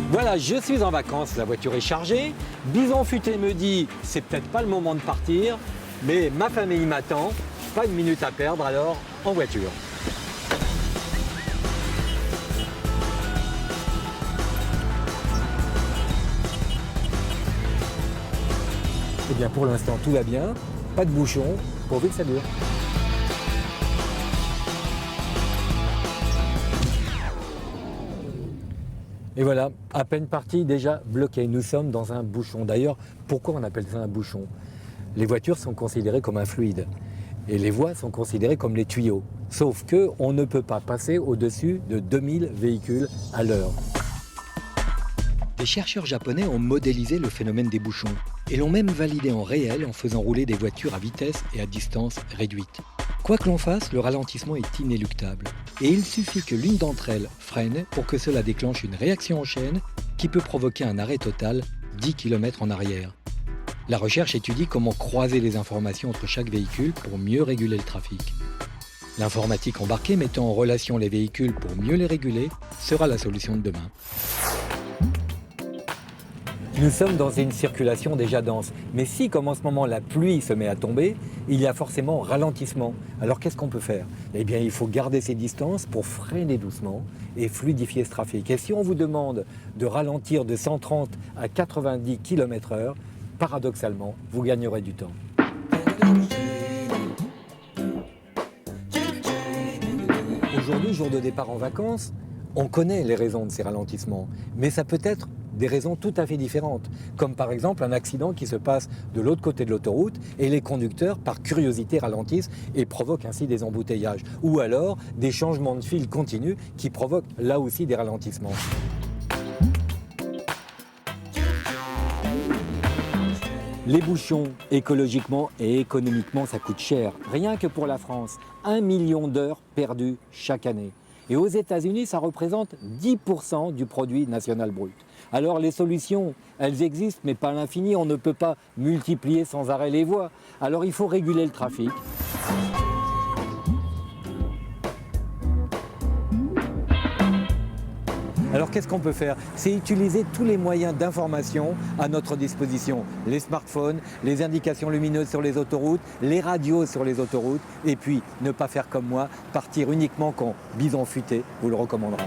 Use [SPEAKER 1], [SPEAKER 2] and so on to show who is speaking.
[SPEAKER 1] Voilà, je suis en vacances, la voiture est chargée. Bison Futé me dit, c'est peut-être pas le moment de partir, mais ma famille m'attend, pas une minute à perdre, alors en voiture. Eh bien pour l'instant tout va bien, pas de bouchon, pourvu que ça dure. Et voilà, à peine parti, déjà bloqué. Nous sommes dans un bouchon. D'ailleurs, pourquoi on appelle ça un bouchon? Les voitures sont considérées comme un fluide et les voies sont considérées comme les tuyaux. Sauf qu'on ne peut pas passer au-dessus de 2000 véhicules à l'heure. Des chercheurs japonais ont modélisé le phénomène des bouchons et l'ont même validé en réel en faisant rouler des voitures à vitesse et à distance réduite. Quoi que l'on fasse, le ralentissement est inéluctable. Et il suffit que l'une d'entre elles freine pour que cela déclenche une réaction en chaîne qui peut provoquer un arrêt total 10 km en arrière. La recherche étudie comment croiser les informations entre chaque véhicule pour mieux réguler le trafic. L'informatique embarquée mettant en relation les véhicules pour mieux les réguler sera la solution de demain. Nous sommes dans une circulation déjà dense. Mais si, comme en ce moment, la pluie se met à tomber, il y a forcément ralentissement. Alors qu'est-ce qu'on peut faire? Eh bien, il faut garder ses distances pour freiner doucement et fluidifier ce trafic. Et si on vous demande de ralentir de 130 à 90 km/h, paradoxalement, vous gagnerez du temps. Aujourd'hui, jour de départ en vacances, on connaît les raisons de ces ralentissements, mais ça peut être des raisons tout à fait différentes, comme par exemple un accident qui se passe de l'autre côté de l'autoroute et les conducteurs, par curiosité, ralentissent et provoquent ainsi des embouteillages, ou alors des changements de fil continus qui provoquent là aussi des ralentissements. Les bouchons, écologiquement et économiquement, ça coûte cher. Rien que pour la France, 1 million d'heures perdues chaque année. Et aux États-Unis, ça représente 10% du produit national brut. Alors les solutions, elles existent, mais pas à l'infini. On ne peut pas multiplier sans arrêt les voies. Alors il faut réguler le trafic. Alors qu'est-ce qu'on peut faire? C'est utiliser tous les moyens d'information à notre disposition. Les smartphones, les indications lumineuses sur les autoroutes, les radios sur les autoroutes, et puis ne pas faire comme moi, partir uniquement quand Bison Futé vous le recommandera.